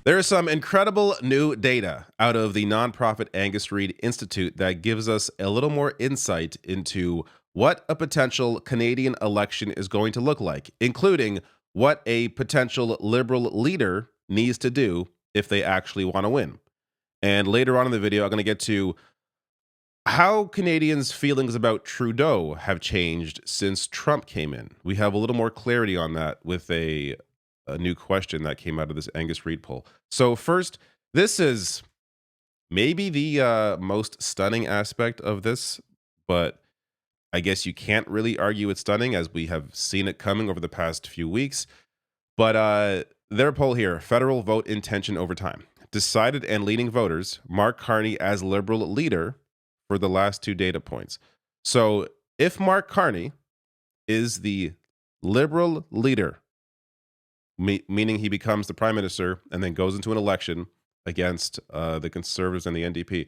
There is some incredible new data out of the nonprofit Angus Reid Institute that gives us a little more insight into what a potential Canadian election is going to look like, including what a potential Liberal leader needs to do if they actually want to win. And later on in the video, I'm going to get to how Canadians' feelings about Trudeau have changed since Trump came in. We have a little more clarity on that with a new question that came out of this Angus Reid poll. So, first, this is maybe the most stunning aspect of this, but I guess you can't really argue it's stunning as we have seen it coming over the past few weeks. But their poll here, federal vote intention over time. Decided and leading voters, Mark Carney as Liberal leader for the last two data points. So if Mark Carney is the Liberal leader, meaning he becomes the prime minister and then goes into an election against the Conservatives and the NDP,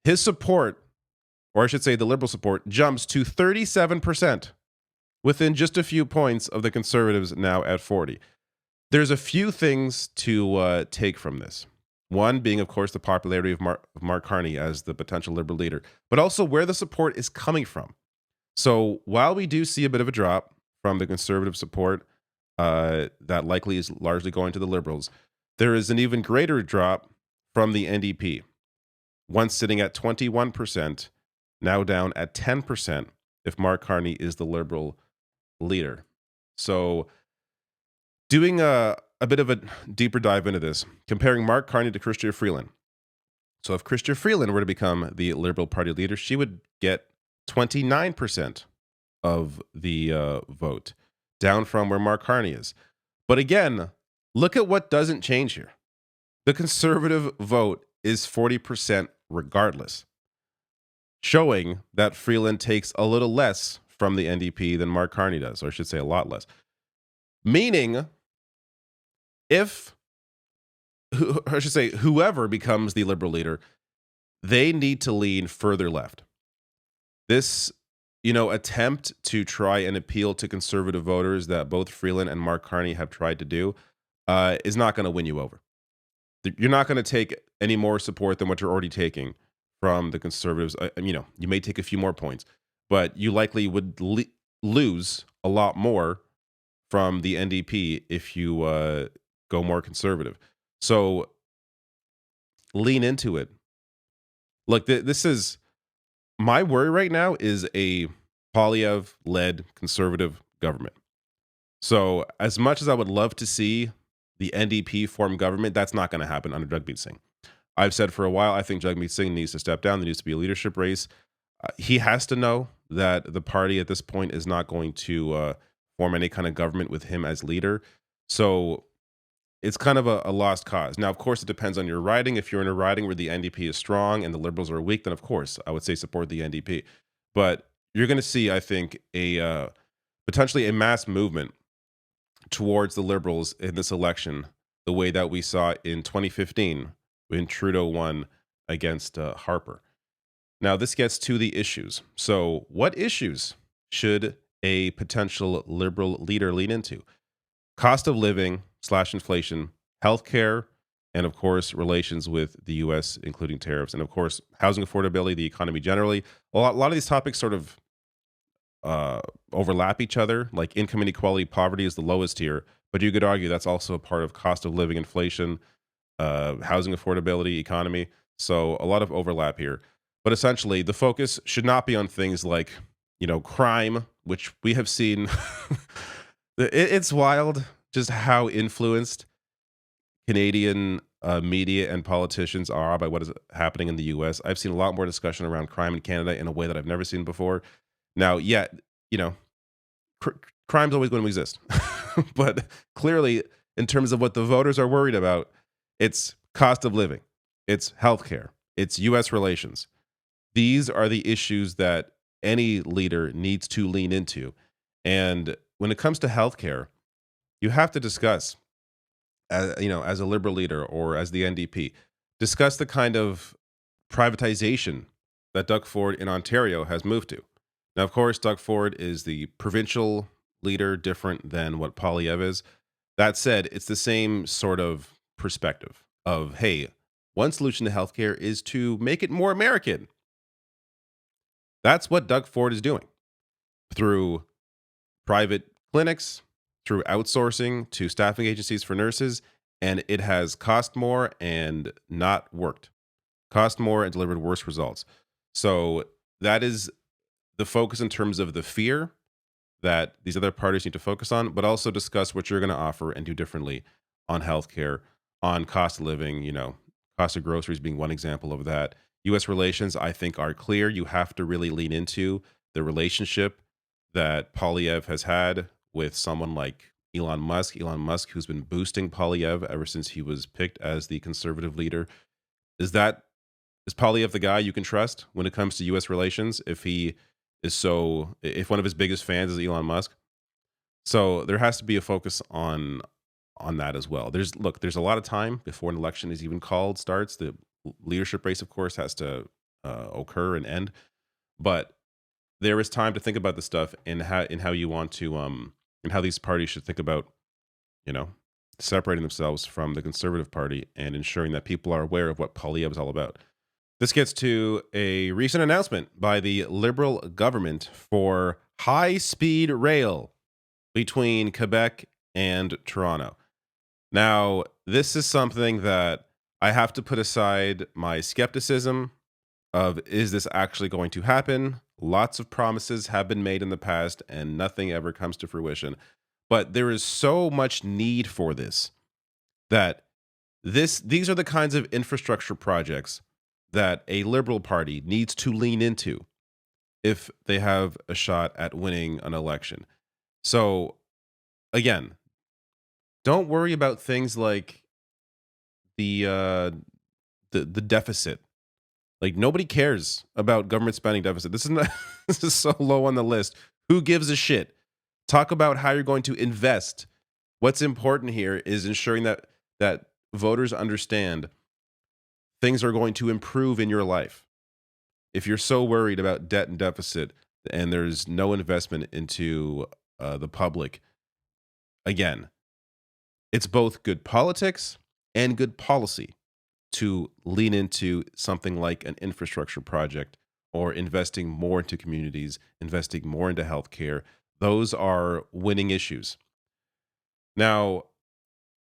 his support, or I should say the Liberal support, jumps to 37% within just a few points of the Conservatives now at 40. There's a few things to take from this. One being, of course, the popularity of Mark Carney as the potential Liberal leader, but also where the support is coming from. So while we do see a bit of a drop from the Conservative support, that likely is largely going to the Liberals, there is an even greater drop from the NDP, once sitting at 21%, now down at 10% if Mark Carney is the Liberal leader. So doing a bit of a deeper dive into this, comparing Mark Carney to Chrystia Freeland. So if Chrystia Freeland were to become the Liberal Party leader, she would get 29% of the vote, down from where Mark Carney is. But again, look at what doesn't change here. The Conservative vote is 40% regardless, showing that Freeland takes a little less from the NDP than Mark Carney does, or I should say a lot less. Meaning, if, I should say, whoever becomes the Liberal leader, they need to lean further left. This, attempt to try and appeal to conservative voters that both Freeland and Mark Carney have tried to do is not going to win you over. You're not going to take any more support than what you're already taking from the conservatives. You may take a few more points, but you likely would lose a lot more from the NDP if you go more conservative. So lean into it. Look, this is my worry right now is a Poilievre-led conservative government. So as much as I would love to see the NDP form government, that's not going to happen under Jagmeet Singh. I've said for a while, I think Jagmeet Singh needs to step down. There needs to be a leadership race. He has to know that the party at this point is not going to form any kind of government with him as leader. So it's kind of a lost cause. Now, of course, it depends on your riding. If you're in a riding where the NDP is strong and the Liberals are weak, then of course, I would say support the NDP. But you're going to see, I think, a potentially a mass movement towards the Liberals in this election, the way that we saw in 2015 when Trudeau won against Harper. Now, this gets to the issues. So, what issues should a potential Liberal leader lean into? Cost of living / inflation, healthcare, and of course, relations with the US, including tariffs, and of course, housing affordability, the economy generally. A lot of these topics sort of overlap each other. Like income inequality, poverty is the lowest here, but you could argue that's also a part of cost of living, inflation, housing affordability, economy. So a lot of overlap here. But essentially, the focus should not be on things like, crime, which we have seen. It's wild just how influenced Canadian media and politicians are by what is happening in the US. I've seen a lot more discussion around crime in Canada in a way that I've never seen before. Now, crime's always going to exist. But clearly, in terms of what the voters are worried about, it's cost of living, it's healthcare, it's US relations. These are the issues that any leader needs to lean into. And when it comes to healthcare, you have to discuss, as a Liberal leader or as the NDP, discuss the kind of privatization that Doug Ford in Ontario has moved to. Now, of course, Doug Ford is the provincial leader, different than what Poilievre is. That said, it's the same sort of perspective of, hey, one solution to healthcare is to make it more American. That's what Doug Ford is doing through private clinics, through outsourcing to staffing agencies for nurses, and it has cost more and not worked. Cost more and delivered worse results. So that is the focus in terms of the fear that these other parties need to focus on, but also discuss what you're going to offer and do differently on healthcare, on cost of living, cost of groceries being one example of that. US relations, I think, are clear. You have to really lean into the relationship that Polyev has had with someone like Elon Musk. Elon Musk, who's been boosting Polyev ever since he was picked as the conservative leader. Is Polyev the guy you can trust when it comes to US relations if one of his biggest fans is Elon Musk? So there has to be a focus on that as well. There's a lot of time before an election is even called starts. The leadership race, of course, has to occur and end, but there is time to think about this stuff and how you want to and how these parties should think about you know separating themselves from the conservative party and ensuring that people are aware of what Polyev is all about. This gets to a recent announcement by the Liberal government for high speed rail between Quebec and Toronto. Now, this is something that I have to put aside my skepticism of, is this actually going to happen? Lots of promises have been made in the past and nothing ever comes to fruition. But there is so much need for this that these are the kinds of infrastructure projects that a liberal party needs to lean into if they have a shot at winning an election. So again, don't worry about things like the uh the deficit. Like, nobody cares about government spending deficit. This is not this is so low on the list. Who gives a shit? Talk about how you're going to invest. What's important here is ensuring that voters understand things are going to improve in your life. If you're so worried about debt and deficit and there's no investment into the public, again, it's both good politics and good policy to lean into something like an infrastructure project or investing more into communities, investing more into healthcare. Those are winning issues. Now,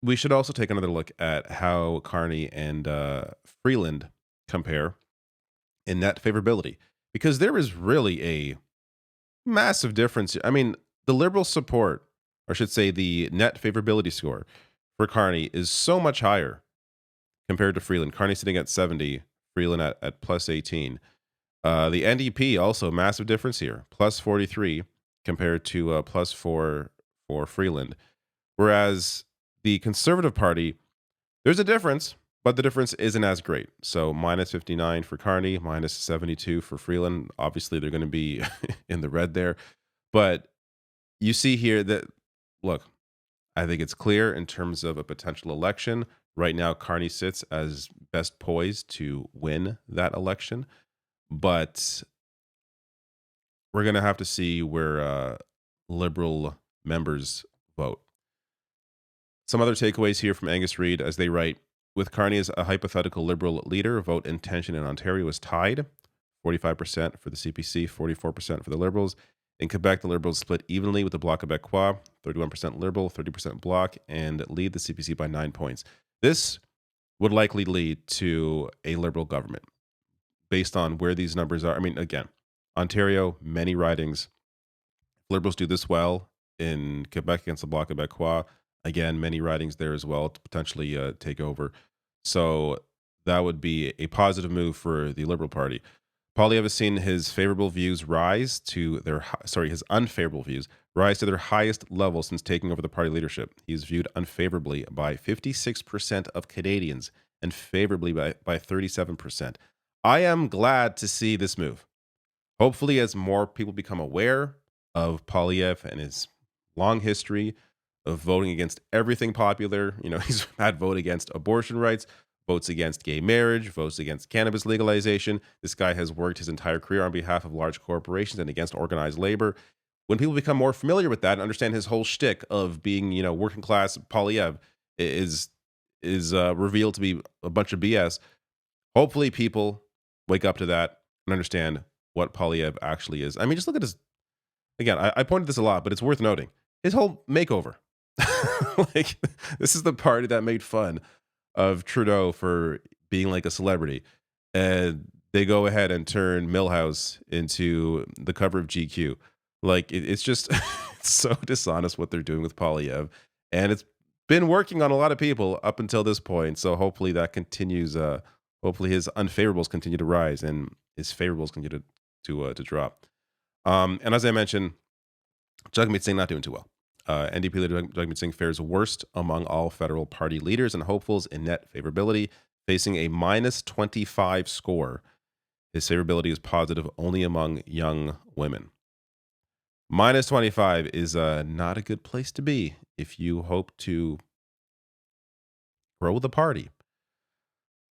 we should also take another look at how Carney and Freeland compare in net favorability, because there is really a massive difference. I mean, the liberal support, or I should say the net favorability score for Carney, is so much higher compared to Freeland. Carney sitting at 70, Freeland at plus 18. The NDP, also massive difference here, plus 43 compared to plus 4 for Freeland. Whereas the Conservative Party, there's a difference, but the difference isn't as great. So minus 59 for Carney, minus 72 for Freeland. Obviously, they're going to be in the red there. But you see here that, look, I think it's clear in terms of a potential election. Right now, Carney sits as best poised to win that election. But we're going to have to see where liberal members vote. Some other takeaways here from Angus Reid as they write, with Carney as a hypothetical liberal leader, vote intention in Ontario is tied 45% for the CPC, 44% for the Liberals. In Quebec, the Liberals split evenly with the Bloc Québécois, 31% Liberal, 30% Bloc, and lead the CPC by 9 points. This would likely lead to a Liberal government based on where these numbers are. I mean, again, Ontario, many ridings. Liberals do this well in Quebec against the Bloc Québécois. Again, many ridings there as well to potentially take over. So that would be a positive move for the Liberal Party. Polyev has seen his favorable views rise to his unfavorable views rise to their highest level since taking over the party leadership. He's viewed unfavorably by 56% of Canadians and favorably by 37%. I am glad to see this move. Hopefully, as more people become aware of Polyev and his long history of voting against everything popular, he's had vote against abortion rights, votes against gay marriage, votes against cannabis legalization. This guy has worked his entire career on behalf of large corporations and against organized labor. When people become more familiar with that and understand his whole shtick of being, working class Polyev is is revealed to be a bunch of BS. Hopefully, people wake up to that and understand what Polyev actually is. I mean, just look at his. Again, I pointed this a lot, but it's worth noting his whole makeover. Like, this is the party that made fun of Trudeau for being like a celebrity, and they go ahead and turn Millhouse into the cover of GQ. Like, it's just it's so dishonest what they're doing with Polyev, and it's been working on a lot of people up until this point. So hopefully that continues. Hopefully his unfavorables continue to rise and his favorables continue to drop. And as I mentioned, Jagmeet Singh not doing too well. NDP leader Jagmeet Singh fares worst among all federal party leaders and hopefuls in net favorability, facing a minus 25 score. His favorability is positive only among young women. Minus 25 is not a good place to be if you hope to grow the party.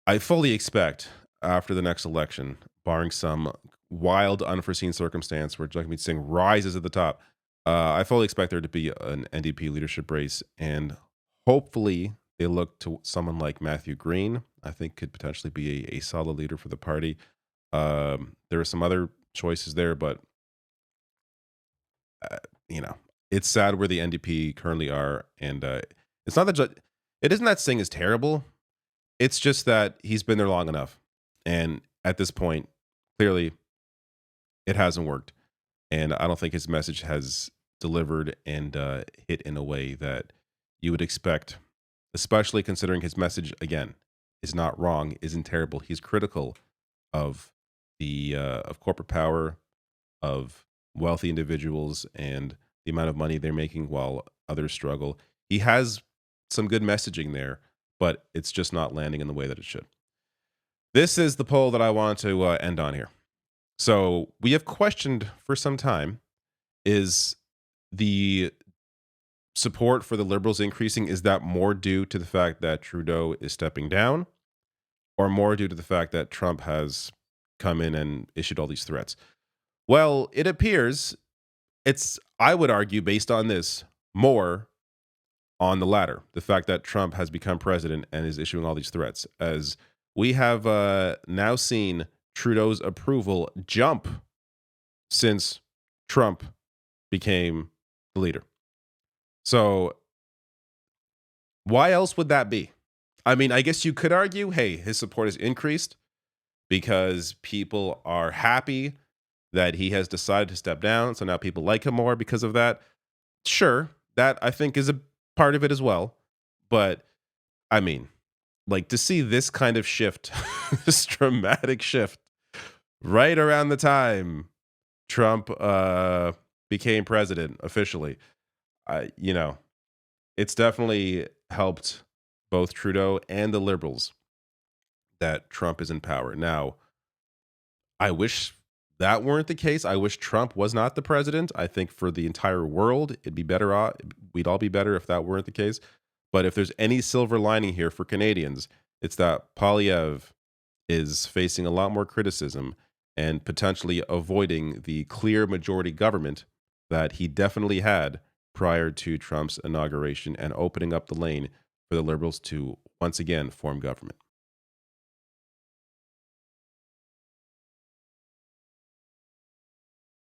I fully expect after the next election, barring some wild, unforeseen circumstance where Jagmeet Singh rises at the top, I fully expect there to be an NDP leadership race, and hopefully they look to someone like Matthew Green. I think could potentially be a solid leader for the party. There are some other choices there, but uh, you know, it's sad where the NDP currently are, and it's not that it isn't that Singh is terrible. It's just that he's been there long enough, and at this point, clearly, it hasn't worked, and I don't think his message has delivered and hit in a way that you would expect, especially considering his message again is not wrong, isn't terrible. He's critical of the of corporate power, of wealthy individuals, and the amount of money they're making while others struggle. He has some good messaging there, but it's just not landing in the way that it should. This is the poll that I want to end on here. So we have questioned for some time: is the support for the Liberals increasing? Is that more due to the fact that Trudeau is stepping down, or more due to the fact that Trump has come in and issued all these threats? Well, it appears it's, I would argue, based on this, more on the latter, the fact that Trump has become president and is issuing all these threats, as we have now seen Trudeau's approval jump since Trump became the leader. So why else would that be? I mean, I guess you could argue, hey, his support has increased because people are happy that he has decided to step down. So now people like him more because of that. Sure, that I think is a part of it as well. But I mean, like, to see this kind of shift, this dramatic shift, right around the time Trump became president officially, you know, it's definitely helped both Trudeau and the Liberals that Trump is in power. Now, I wish that weren't the case. I wish Trump was not the president. I think for the entire world, it'd be better off. We'd all be better if that weren't the case. But if there's any silver lining here for Canadians, it's that Polyev is facing a lot more criticism and potentially avoiding the clear majority government that he definitely had prior to Trump's inauguration, and opening up the lane for the Liberals to once again form government.